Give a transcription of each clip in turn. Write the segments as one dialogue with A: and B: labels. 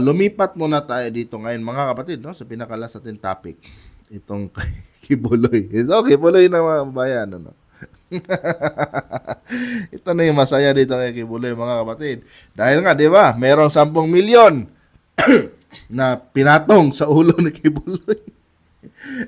A: Lumipat muna tayo dito ngayon mga kapatid, no, sa pinakalas natin topic. Itong kay Kibuloy. Ito, Kibuloy na mga bayan. Ano? Ito na yung masaya dito kay Kibuloy mga kapatid. Dahil nga, di ba, merong 10 milyon na pinatong sa ulo ni Kibuloy.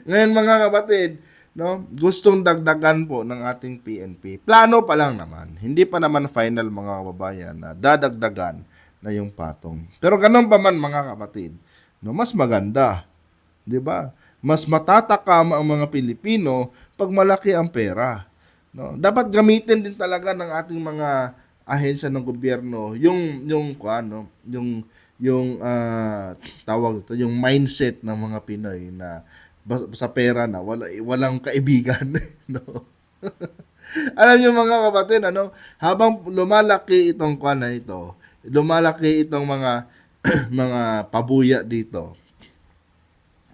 A: Ngayon mga kapatid, no, gustong dagdagan po ng ating PNP. Plano pa lang naman. Hindi pa naman final mga kababayan na dadagdagan na yung patong. Pero ganun pa man mga kapatid, no, mas maganda, 'di ba? Mas matatakam ang mga Pilipino pag malaki ang pera. No, dapat gamitin din talaga ng ating mga ahensya ng gobyerno yung ano, yung tawag ito, yung mindset ng mga Pinoy na sa pera na walang kaibigan, no. Alam niyo mga kapatid, ano, habang lumalaki itong kuan na ito, lumalaki itong mga mga pabuya dito,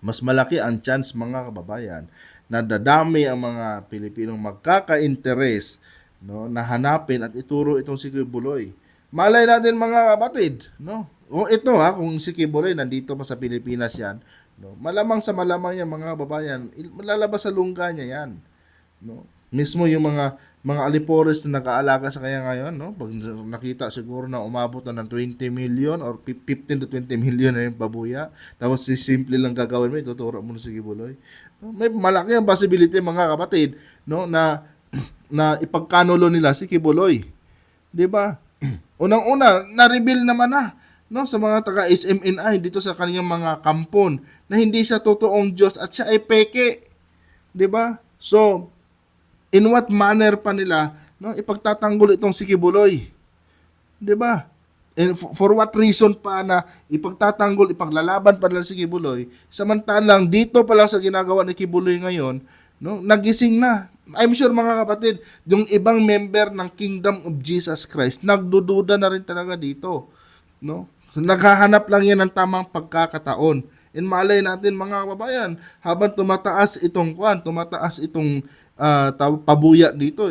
A: mas malaki ang chance mga kababayan na dadami ang mga Pilipinong magkaka-interes, no, na hanapin at ituro itong si Kibuloy. Malay natin mga kapatid, no? O ito ha, kung si Kibuloy nandito pa sa Pilipinas yan, no, malamang sa malamang yan mga kababayan, malalabas sa lungga niya yan, no? Mismo yung mga alipores na nag-aalaga sa kanya ngayon, no? Pag nakita siguro na umabot na ng 20 million or 15 to 20 million na yung babuya, tapos si simple lang gagawin mo, ituturo mo na si Kibuloy. No? May malaki ang possibility mga kapatid, no, na na ipagkanulo nila si Kibuloy. 'Di ba? Unang-una, na-reveal naman na, no, sa mga taga SMNI dito sa kaniyang mga kampon na hindi siya totoong Diyos at siya ay peke. 'Di ba? So, in what manner pa nila, no, ipagtatanggol itong si Kibuloy, 'di ba? And for what reason pa na ipagtatanggol, ipaglalaban pa nila si Kibuloy, samantalang dito pa lang sa ginagawa ni Kibuloy ngayon, no, nagising na. I'm sure mga kapatid, yung ibang member ng Kingdom of Jesus Christ nagdududa na rin talaga dito, no? So, naghahanap lang yan ng tamang pagkakataon. And malay natin mga kababayan, habang tumataas itong pabuya dito,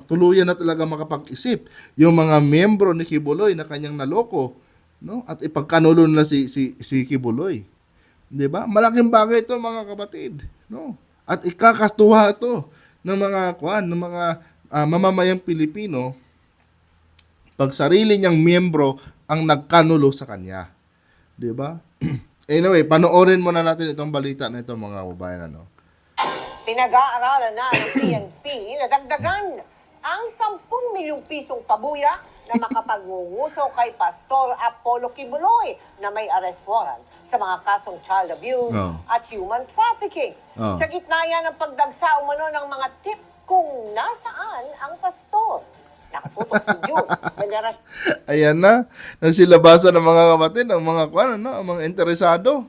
A: tuluyan na talaga makapag-isip yung mga miyembro ni Kibuloy na kanyang naloko, no? At ipagkanulo na si Kibuloy. 'Di ba? Malaking bagay ito mga kapatid, no? At ikakastuha ito ng mga mamamayang Pilipino pag sarili niyang miyembro ang nagkanulo sa kanya. 'Di ba? Anyway, panoorin muna natin itong balita na ito mga kababayan, ano.
B: Pinag-aaralan na ng PNP na dagdagan ang 10 milyong pisong pabuya na makapag-uuso kay Pastor Apollo Kibuloy na may arrest warrant sa mga kasong child abuse at human trafficking. Sa gitna yan ng pagdagsa umano ng mga tip kung nasaan ang pastor. Nakaputok si June.
A: Ayan na, nagsilabasan ng mga kapatid, ang mga ano, ang mga interesado.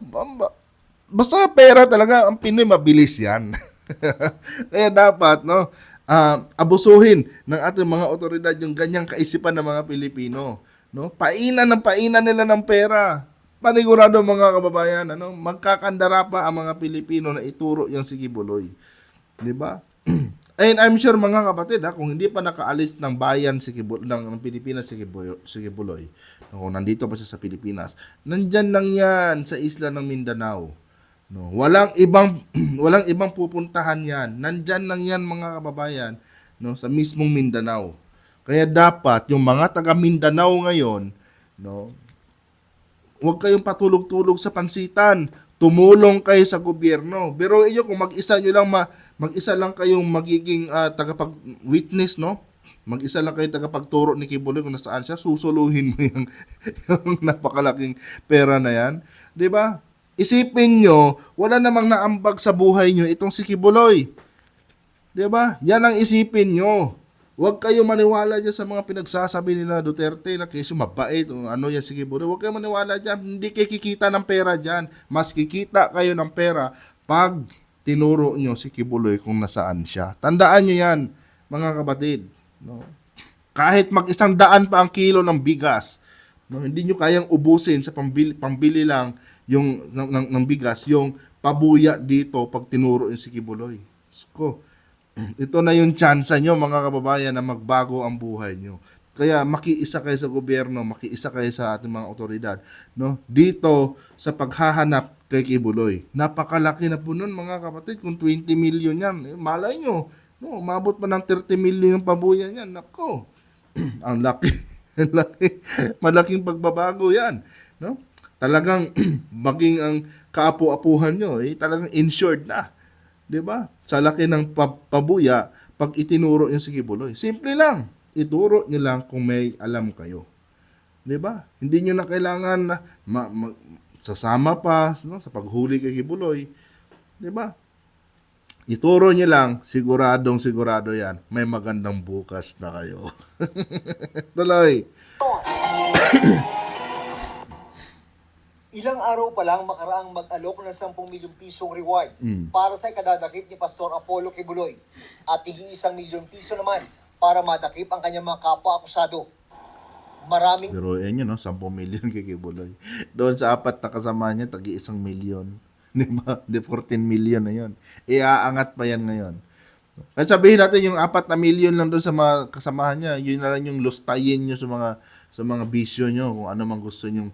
A: Basta pera talaga, ang Pinoy mabilis yan. Kaya dapat, no, abusuhin ng ating mga otoridad yung ganyang kaisipan ng mga Pilipino, no? Painan nila ng pera. Panigurado mga kababayan, ano, magkakandara pa ang mga Pilipino na ituro yung si Kibuloy. 'Di ba? And I'm sure mga kapatid, kung hindi pa nakaalis ng bayan si Kibuloy, ng Pilipinas si Kibuloy, kung nandito pa siya sa Pilipinas, nandyan lang yan sa isla ng Mindanao. No, walang ibang walang ibang pupuntahan 'yan. Nandiyan lang 'yan mga kababayan, no, sa mismong Mindanao. Kaya dapat yung mga taga Mindanao ngayon, no, huwag kayong patulog-tulog sa pansitan. Tumulong kayo sa gobyerno. Pero iyo kung mag-isa niyo lang mag-isa lang kayong magiging tagapag-witness, no? Mag-isa lang kayo tagapagturo ni Kibuloy kung nasaan siya, susuluhin mo yung napakalaking pera na 'yan, 'di ba? Isipin nyo, wala namang naambag sa buhay nyo itong si Kibuloy. 'Di ba? Yan ang isipin nyo. Huwag kayo maniwala dyan sa mga pinagsasabi nila Duterte na kesyo mabait o ano yan si Kibuloy. Huwag kayo maniwala dyan. Hindi kayo kikita ng pera dyan. Mas kikita kayo ng pera pag tinuro nyo si Kibuloy kung nasaan siya. Tandaan nyo yan, mga kapatid. No? Kahit mag-100 pa ang kilo ng bigas, no, hindi nyo kayang ubusin sa pambili lang yung ng bigas, yung pabuya dito pag tinuro yung si Kibuloy. So, ito na yung chance nyo mga kababayan na magbago ang buhay nyo. Kaya makiisa kayo sa gobyerno, makiisa kayo sa ating mga otoridad, no? Dito sa paghahanap kay Kibuloy. Napakalaki na po nun, mga kapatid, kung 20 million yan. Malay nyo, no, umabot pa ng 30 million yung pabuya niyan. Nako. Ang laki. Ang laki. Malaking pagbabago yan, no? Talagang maging ang kaapu-apuhan nyo, talagang insured na. 'Di ba? Sa laki ng pabuya, pag itinuro niyo si Kibuloy. Simple lang. Ituro niyo lang kung may alam kayo. 'Di ba? Hindi niyo na kailangan na sasama pa, no, sa paghuli kay Kibuloy. 'Di ba? Ituro niyo lang, siguradong sigurado 'yan. May magandang bukas na kayo. Tuloy.
C: Ilang araw pa lang makaraang mag-alok ng 10 milyong pisong reward para sa kadadakip ni Pastor Apollo Kibuloy at tig-1 milyong piso naman para madakip ang kanyang mga kapwa-akusado. Maraming
A: Biruin nyo, no? 10 million kay Kibuloy. Doon sa 4 na kasama niya, tagi 1 million. Di ba? Di 14 million na yun. Iaangat pa yan ngayon. Kahit sabihin natin yung 4 na million lang doon sa mga kasamahan niya, yun na lang yung lustayin nyo sa mga bisyo nyo, kung ano man gusto nyo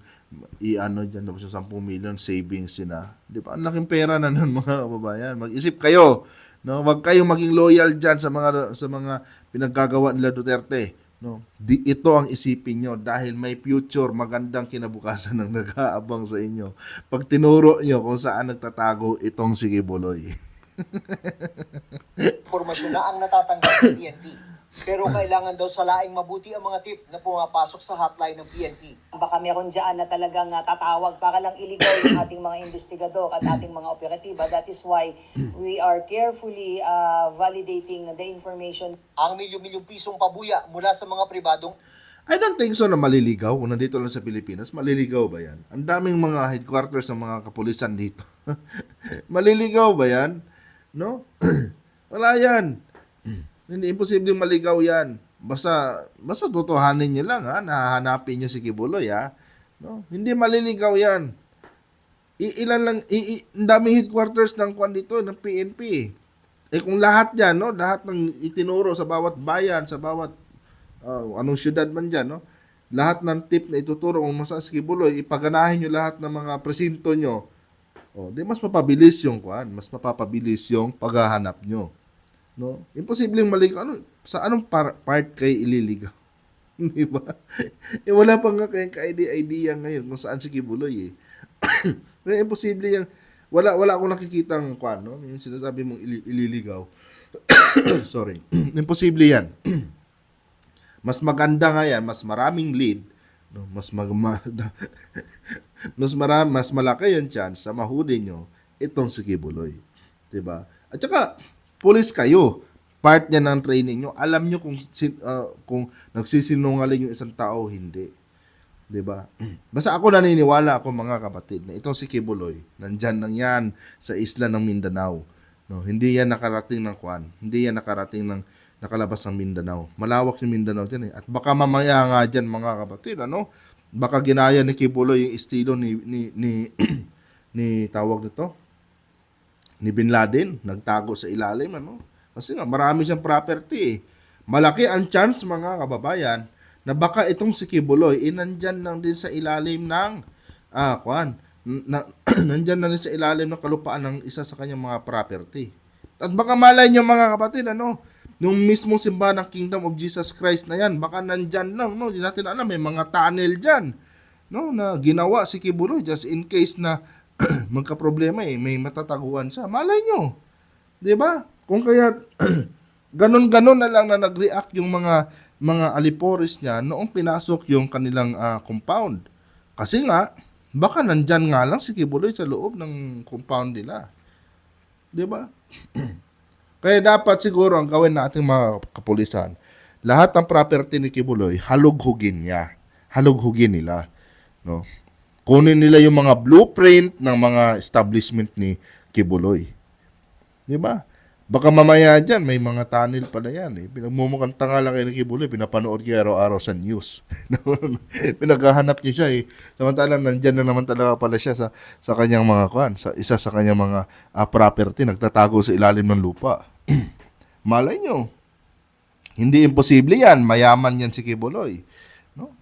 A: i-ano dyan, tapos yung 10 million savings sila. Di ba? Ang laking pera na nun, mga kababayan. Mag-isip kayo, no? Huwag kayong maging loyal dyan sa mga pinaggagawa nila Duterte. No? Ito ang isipin nyo dahil may future, magandang kinabukasan ng nag-aabang sa inyo. Pag tinuro nyo kung saan nagtatago itong si Kibuloy.
C: impormasyon na ang natatanggap ng PNP. Pero kailangan daw salaing mabuti ang mga tip na pumapasok sa hotline ng PNP.
D: Baka meron dyan na talagang tatawag para lang iligaw yung ating mga investigador at ating mga operatiba. That is why we are carefully validating the information.
C: Ang milyon-milyong pisong pabuya mula sa mga pribadong
A: I don't think so na maliligaw. Kung nandito lang sa Pilipinas, maliligaw ba yan? Ang daming mga headquarters ng mga kapulisan dito. Maliligaw ba yan? No? Wala yan. Hindi imposibleng maligaw yan. Basta tutuhanin niyo lang, ha? Nahahanapin niyo si Kibuloy, ha? No? Hindi maliligaw yan. Ilan lang, ang daming headquarters ng kwan dito, ng PNP. Kung lahat yan, no? Lahat ng itinuro sa bawat bayan, sa bawat anong syudad man dyan, no? Lahat ng tip na ituturo kung masaan si Kibuloy, ipaganahin nyo lahat ng mga presinto nyo. Di mas mapabilis yung kwan, mas mapapabilis yung paghahanap nyo. No? Imposibleng maligaw. Sa anong part kayo ililigaw? Di ba? Wala pa nga kayong ka-idea ngayon kung saan si Kibuloy, eh. Kaya imposible yan. Wala akong nakikitang kwan, no? Yung sinasabi mong ililigaw. Sorry. Imposible yan. Mas maganda nga yan, mas maraming lead, no? Mas malaki yung chance sa mahuli nyo itong si Kibuloy. 'Di ba? At saka pulis kayo. Part niya ng training nyo. Alam nyo kung nagsisinungaling yung isang tao o hindi. 'Di ba? Basta ako naniniwala ako, mga kapatid, na itong si Kibuloy, nandyan lang yan sa isla ng Mindanao. No, hindi yan nakarating ng kwan. Hindi yan nakarating ng nakalabas ng Mindanao. Malawak yung Mindanao dyan, eh. At baka mamaya nga dyan, mga kapatid, ano? Baka ginaya ni Kibuloy yung estilo ni tawag nito, ni Bin Laden, nagtago sa ilalim, ano? Kasi nga, marami siyang property, eh. Malaki ang chance, mga kababayan, na baka itong si Kibuloy, nandyan lang din sa ilalim ng, nandyan na rin sa ilalim ng kalupaan ng isa sa kanyang mga property. At baka malay nyo, mga kapatid, ano? Yung mismo simbahan ng Kingdom of Jesus Christ na yan, baka nandyan lang, no? Hindi natin alam, may mga tunnel dyan, no? Na ginawa si Kibuloy just in case na magka-problema, eh, may matataguan siya. Malay nyo, di ba? Kung kaya ganon-ganon na lang na nag-react yung mga alipores niya noong pinasok yung kanilang compound. Kasi nga, baka nandyan nga lang si Kibuloy sa loob ng compound nila. Di ba? Kaya dapat siguro ang gawin nating mga kapulisan, lahat ng property ni Kibuloy, halughugin niya. Halughugin nila. No? Kunin nila yung mga blueprint ng mga establishment ni Kibuloy. Di ba? Baka mamaya dyan, may mga tunnel pa na yan. Eh. Pinagmumukhang tanga lang kayo ni Kibuloy, pinapanood kayo araw-araw sa news. Pinaghahanap niyo siya, eh. Samantalang nandyan na naman talaga pala siya sa kanyang mga kwan, sa isa sa kanyang mga property, nagtatago sa ilalim ng lupa. Malay nyo. Hindi imposible yan. Mayaman yan si Kibuloy. No?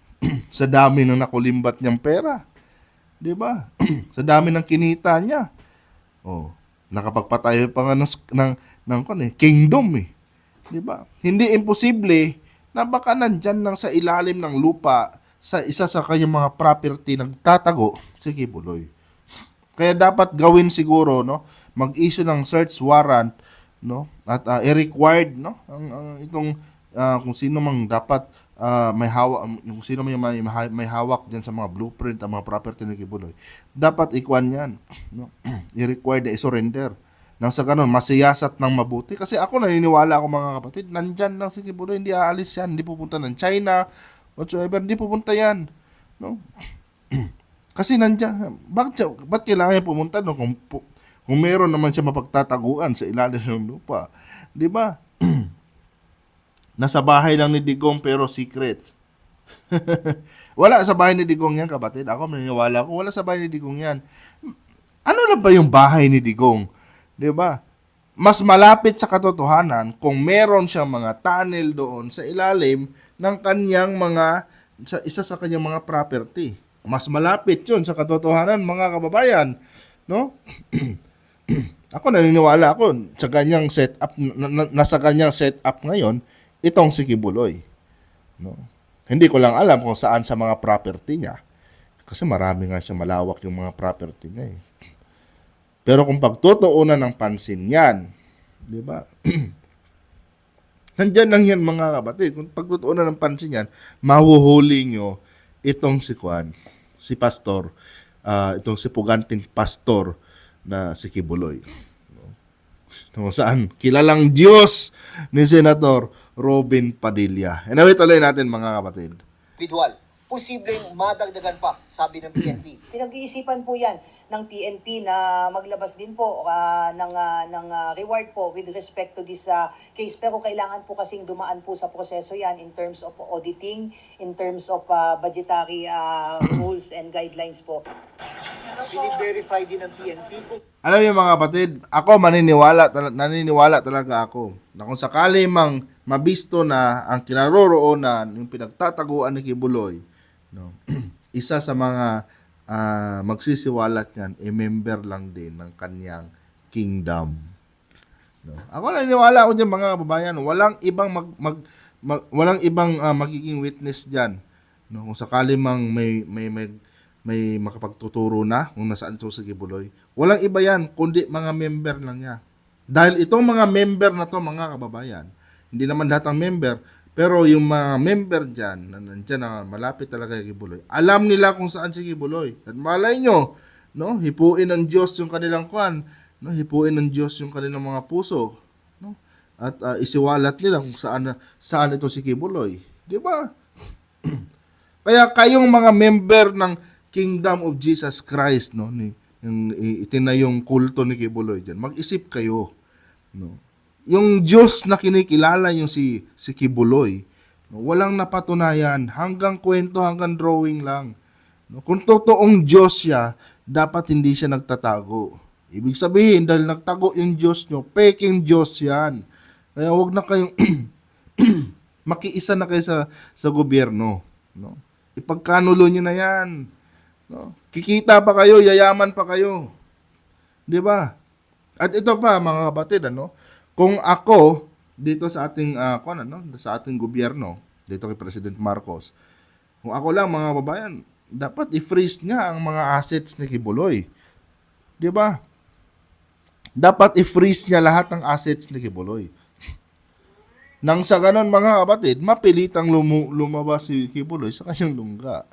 A: Sa dami ng nakulimbat niyang pera. Di ba? Sa dami ng kinita niya. Oh, nakapagpatayo pa nga ng kingdom eh. Di ba? Hindi imposible na baka nandyan lang sa ilalim ng lupa sa isa sa kanyang mga property nagtatago si Kibuloy. Kaya dapat gawin siguro, no, mag-issue ng search warrant, no, at i-required, no, ang itong kung sino mang dapat may hawak, yung sino may hawak diyan sa mga blueprint, ang mga property ni Kibuloy. Dapat ikuan 'yan, no. I-required na i-surrender. Nang sa ganun, masiyasat ng mabuti. Kasi ako naniniwala ako mga kapatid, nandyan lang si Kibuloy, hindi aalis yan, hindi pupunta ng China, whatsoever, hindi pupunta yan. No? Kasi nandyan, ba't kailangan niya pumunta no? Kung meron naman siya mapagtataguan sa ilalim ng lupa. Di ba? Nasa bahay lang ni Digong pero secret. Wala sa bahay ni Digong yan, kapatid. Ako naniniwala ko, wala sa bahay ni Digong yan. Ano na ba yung bahay ni Digong? 'Di ba? Mas malapit sa katotohanan kung meron siyang mga tunnel doon sa ilalim ng kanyang isa sa kanyang mga property. Mas malapit 'yun sa katotohanan, mga kababayan, no? Ako naniniwala ako sa kanyang setup, nasa kanyang setup ngayon itong si Kibuloy, no? Hindi ko lang alam kung saan sa mga property niya. Kasi marami nga siya, malawak yung mga property niya eh. Pero kung pagtutuunan ng pansin yan, di ba? Nandyan lang yan mga kapatid. Kung pagtutuunan ng pansin yan, mahuhuli nyo itong si Pastor, itong si puganting pastor na si Kibuloy. No, saan? Kilalang Diyos ni Senator Robin Padilla. Anyway, tuloy natin mga kapatid.
C: Individual. Posibleng madagdagan pa, sabi ng PNP.
D: Pinag-iisipan po yan ng PNP na maglabas din po ng reward po with respect to this case. Pero kailangan po kasing dumaan po sa proseso yan in terms of auditing, in terms of budgetary rules and guidelines po.
C: Bini-verify din ng PNP kung
A: Alam niyo mga kapatid, ako naniniwala talaga ako na kung sakali mang mabisto na ang kinaroroonan, yung pinagtataguan ni Kibuloy, no, isa sa mga magsisiwalat niyan, member lang din ng kanyang kingdom. No? Ako naniniwala ako diyan mga kababayan, walang ibang walang ibang magiging witness diyan. No, kung sakali mang may makapagtuturo na kung nasaan ito si Kibuloy. Walang iba yan, kundi mga member lang niya. Dahil itong mga member na to mga kababayan, hindi naman lahat ang member, pero yung mga member dyan, na nandyan na malapit talaga kay Kibuloy, alam nila kung saan si Kibuloy. At malay nyo, no, hipuin ng Diyos yung kanilang kwan, no, hipuin ng Diyos yung kanilang mga puso, no, at isiwalat nila kung saan ito si Kibuloy. Di ba? Kaya kayong mga member ng Kingdom of Jesus Christ, no, yung itinayong kulto ni Kibuloy diyan. Mag-isip kayo, no. Yung Diyos na kinikilala yung si Kibuloy, no, walang napatunayan, hanggang kwento, hanggang drawing lang. No, kung totoong Diyos siya, dapat hindi siya nagtatago. Ibig sabihin, dahil nagtago yung Diyos nyo, peking Diyos yan. Kaya wag na kayong makiisa na kayo sa gobyerno, no. Ipagkanulo nyo na yan. No? Kikita pa kayo, yayaman pa kayo. 'Di ba? At ito pa mga kapatid, kung ako dito sa ating sa ating gobyerno, dito kay President Marcos, kung ako lang mga babayan, dapat i-freeze nga ang mga assets ni Kibuloy. 'Di ba? Dapat i-freeze niya lahat ng assets ni Kibuloy. Nang sa ganon mga kapatid, mapilitang lumabas si Kibuloy sa kanyang lungga.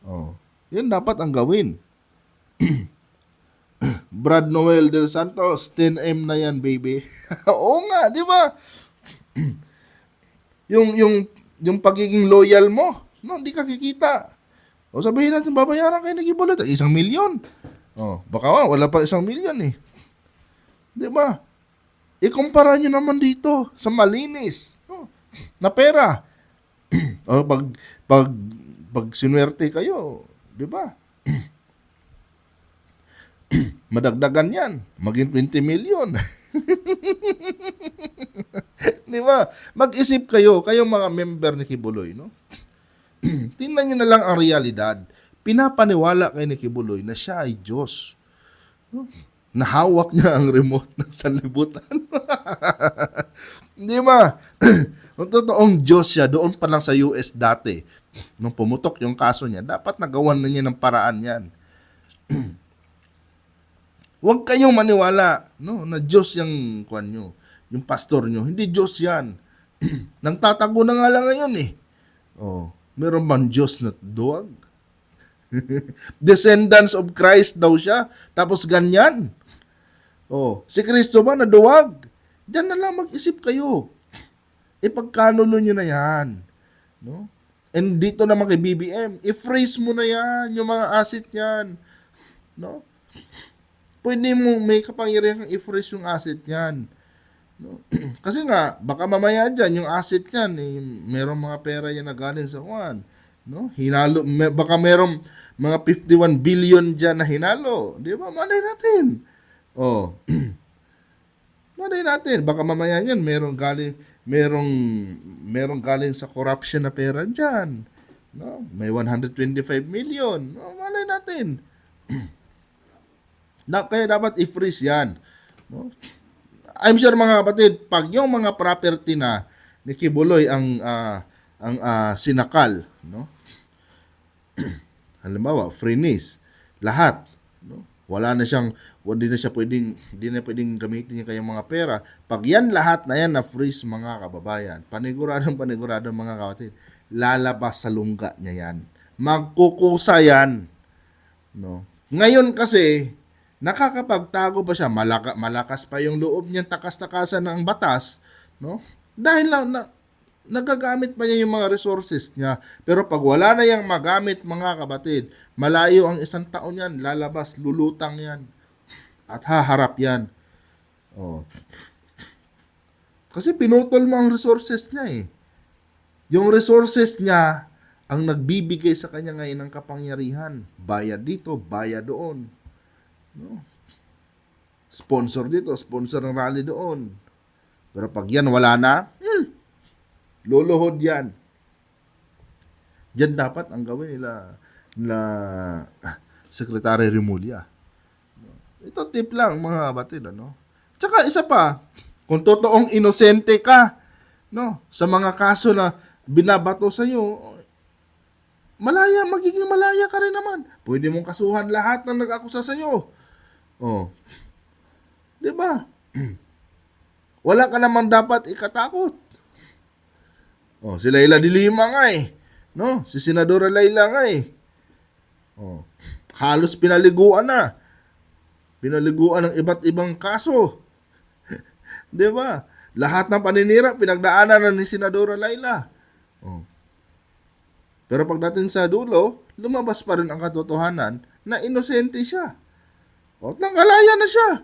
A: Oh. Yan dapat ang gawin. Brad Noel del Santos, 10M na yan, baby. Oo nga, di ba? yung pagiging loyal mo, no, hindi ka kikita. O sabihin natin, babayaran kayo ng Kibuloy, 1 milyon. Oh, baka wala pa 1 milyon eh. Di ba? Ikumpara nyo naman dito sa malinis, no, na pera. O pag sinuwerte kayo, di ba? Madagdagan yan. Maging 20 million. Di ba? Mag-isip kayo, kayong mga member ni Kibuloy, no? Tingnan niyo na lang ang realidad. Pinapaniwala kay ni Kibuloy na siya ay Diyos. No? Nahawak niya ang remote ng sanlibutan. Di ba? Kung totoong Diyos siya, doon pa lang sa US dati, nung pumutok yung kaso niya, dapat nagawan na niya ng paraan yan. Huwag kayong maniwala, no, na Diyos yung kwan nyo, yung pastor nyo. Hindi Diyos yan. Nagtatago na nga lang ngayon eh. Oh, meron bang Diyos na duwag? Descendants of Christ daw siya. Tapos ganyan. Oh, si Kristo ba na duwag? Diyan na lang mag-isip kayo. Ipagkanulo nyo na yan. No? And dito naman kay BBM, i-freeze mo na yan, yung mga asset yan. No? Pwede mo, may kapangyarihan kang i-freeze yung asset yan. No? Kasi nga, baka mamaya dyan, yung asset yan, eh, merong mga pera yan na galing sa kwan. No? Hinalo, baka merong mga 51 billion dyan na hinalo. Di ba? Malay natin. Oh. Malay natin. Baka mamaya yan, merong galing sa corruption na pera dyan. No? May 125 million. No? Malay natin. Kaya dapat i-freeze yan. No? I'm sure mga kapatid, pag yung mga property na ni Kibuloy ang sinakal, no? Halimbawa, freeze, lahat, no? Hindi na pwedeng gamitin yung kayong mga pera. Pag yan lahat na yan na freeze mga kababayan, paniguradong mga kapatid, lalabas sa lungga niya yan. Magkukusa yan. No? Ngayon kasi, nakakapagtago pa siya, malakas pa yung loob niyang takas-takasan ng batas, no? Dahil nagagamit pa niya yung mga resources niya. Pero pag wala na yung magamit, mga kapatid, malayo ang isang taon yan, lalabas, lulutang yan. At haharap yan. Oh. Kasi pinutol mo ang resources niya eh. Yung resources niya ang nagbibigay sa kanya ngayon ng kapangyarihan. Bayad dito, bayad doon. No? Sponsor dito, sponsor ng rally doon. Pero pag yan wala na, luluhod yan. Diyan dapat ang gawin nila Secretary Remulla. Ito tip lang mga kapatid, ano? Tsaka isa pa, kung totoong inosente ka, no, sa mga kaso na binabato sa iyo, magiging malaya ka rin naman. Pwede mong kasuhan lahat ng nag-akusa sa iyo. Oh. 'Di ba? Wala ka naman dapat ikatakot. Oh, si Leila de Lima nga eh. No, si Senadora Leila nga eh. Oh. Halos pinaliguan na. Pinaliguan ng iba't ibang kaso. 'Di ba? Lahat ng paninira pinagdaanan na ni Senadora Leila. Oh. Pero pagdating sa dulo, lumabas pa rin ang katotohanan na inosente siya. O, nanggalaya na siya.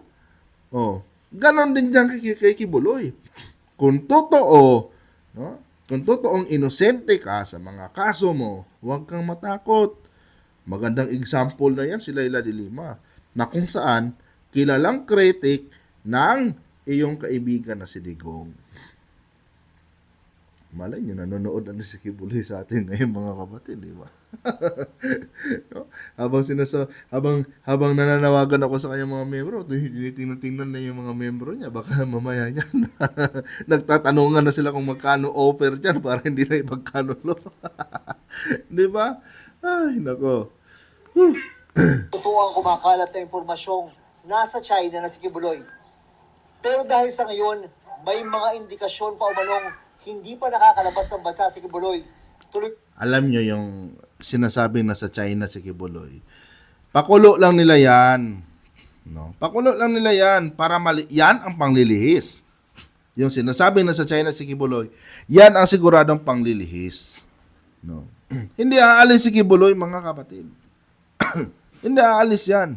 A: O, ganon din dyan kay Kibuloy. Kung totoo, no? Kung totoong inosente ka sa mga kaso mo, huwag kang matakot. Magandang example na yan si Leila de Lima, na kung saan kilalang kritik ng iyong kaibigan na si Digong. Malay nyo, nanonood na si Kibuloy sa atin ngayon mga kapatid, di ba? No? Habang nananawagan ako sa kanyang mga membro, tinitingnan na yung mga membro niya, baka mamaya niyan. Nagtatanungan na sila kung magkano offer dyan para hindi na ipagkanulo. Di ba? Ay, nako.
C: Totoo ang kumakalat na impormasyong nasa China na si Kibuloy. Pero dahil sa ngayon, may mga indikasyon pa umanong hindi pa nakakalabas ng bansa si Kibuloy.
A: Alam nyo yung sinasabi na sa China si Kibuloy. Pakulo lang nila yan. No? Pakulo lang nila yan para yan ang panglilihis. Yung sinasabi na sa China si Kibuloy, yan ang siguradong panglilihis. No? Hindi aalis si Kibuloy, mga kapatid. Hindi aalis yan.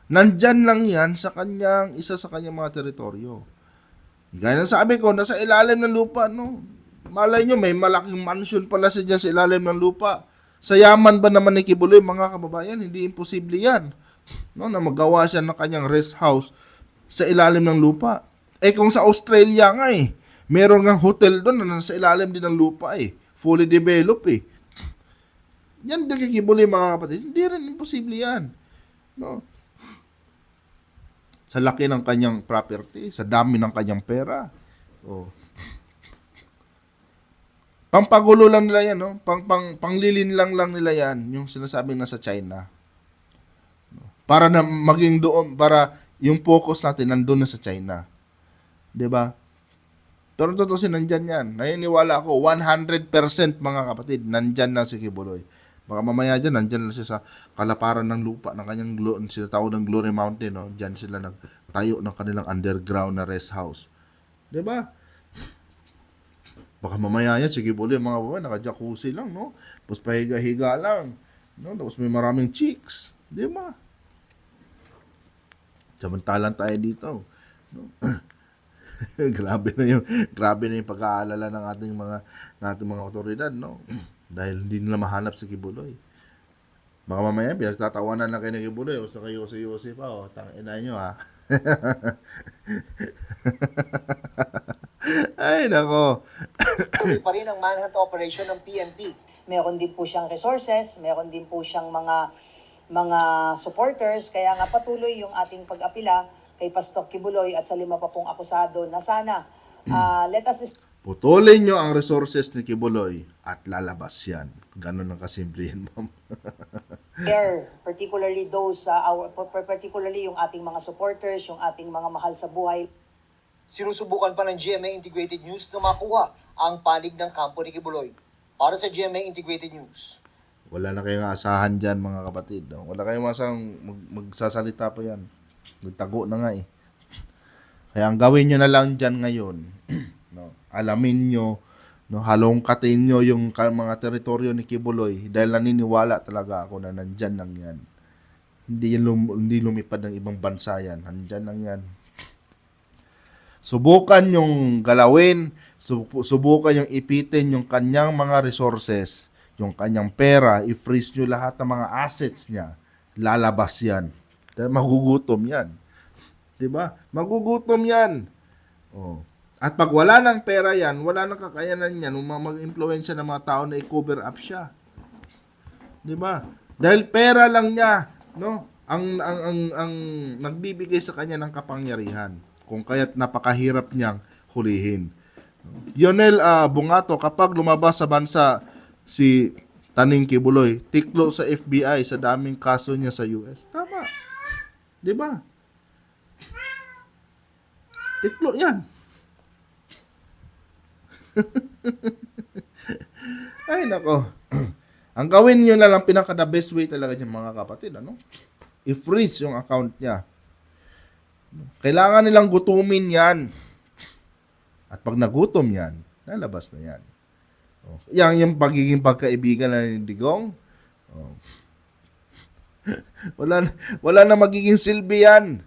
A: Nandyan lang yan sa isa sa kanyang mga teritoryo. Gaya ng sabi ko, nasa ilalim ng lupa, no? Malay nyo, may malaking mansion pala siya dyan sa ilalim ng lupa. Sa yaman ba naman ni Kibuloy, mga kababayan, hindi imposible yan. No? Na magawa siya ng kanyang rest house sa ilalim ng lupa. Eh kung sa Australia nga eh, Meron ngang hotel doon na nasa ilalim din ng lupa eh. Fully developed eh. Yan din kay Kibuloy mga kapatid. Hindi rin imposible yan. No? Sa laki ng kanyang property, sa dami ng kanyang pera. Oh. Pampagulo lang nila yan, no? Panglilin lang nila yan, yung sinasabing nasa China. Para na maging doon, para yung focus natin nandun na sa China. 'Di ba? Pero totoo nandyan yan. Naniniwala ako, 100% mga kapatid, nandyan na si Kibuloy. Baka mamaya dyan, nandyan na siya sa kalaparan ng lupa ng kanyang sila tawag ng Glory Mountain. No? Dyan sila nagtayo ng kanilang underground na rest house. 'Di ba? Baka mamaya yan, si Kibuloy, mga babae, naka-jacuzzi lang, no? Tapos pahiga-higa lang. No? Tapos may maraming chicks. 'Di ba? Samantalang tayo dito. No? grabe na yung pag-aalala ng ating mga otoridad, no? Dahil hindi nila mahanap si Kibuloy. Baka mamaya pinagtatawanan na kayo ni Kibuloy, basta kayo si pa, oh, tangina nyo ha. Ay nako.
C: Tuloy pa rin ang manhunt operation ng PNP.
D: Meron din po siyang resources, meron din po siyang mga supporters, kaya nga patuloy yung ating pag-apila kay Pastor Kibuloy at sa 5 pa pong akusado na sana let us
A: Putulin nyo ang resources ni Kibuloy at lalabas yan. Ganun ang kasimple yan, ma'am.
D: spare, particularly particularly yung ating mga supporters, yung ating mga mahal sa buhay.
C: Sinusubukan pa ng GMA Integrated News na makuha ang panig ng kampo ni Kibuloy. Para sa GMA Integrated News.
A: Wala na kayong asahan dyan, mga kapatid. No? Wala kayong masang magsasalita pa yan. Magtago na nga eh. Kaya ang gawin nyo na lang dyan ngayon, no? Alamin nyo, no? Halongkatin nyo yung mga teritoryo ni Kibuloy dahil naniniwala talaga ako na nandyan lang yan. Hindi lumipad ng ibang bansa yan. Nandyan lang yan. Subukan yung galawin, subukan yung ipitin yung kanyang mga resources, yung kanyang pera, i-freeze nyo lahat ng mga assets niya, lalabas yan. Dahil magugutom yan. Diba? Magugutom yan. Oh. At pag wala ng pera yan, wala nang kakayanan yan, mag-influensya ng mga tao na i-cover up siya. Diba? Dahil pera lang niya, no? Ang nagbibigay sa kanya ng kapangyarihan. Kung kaya't napakahirap niyang hulihin. Yonel Bungato, kapag lumabas sa bansa si Taning Kibuloy, tiklo sa FBI sa daming kaso niya sa US. Tama. 'Di ba? Tiklo 'yan. Ay nako. Ang gawin niyo na lang pinaka-the best way talaga niyan mga kapatid, ano? I-freeze yung account niya. Kailangan nilang gutumin 'yan. At pag nagutom 'yan, lalabas na 'yan. Oh. Yang yung pagiging pagkaibigan na ni Digong. Oh. wala na magiging silbi yan.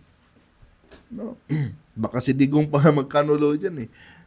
A: No? Baka si Digong pa magkanulo dyan eh.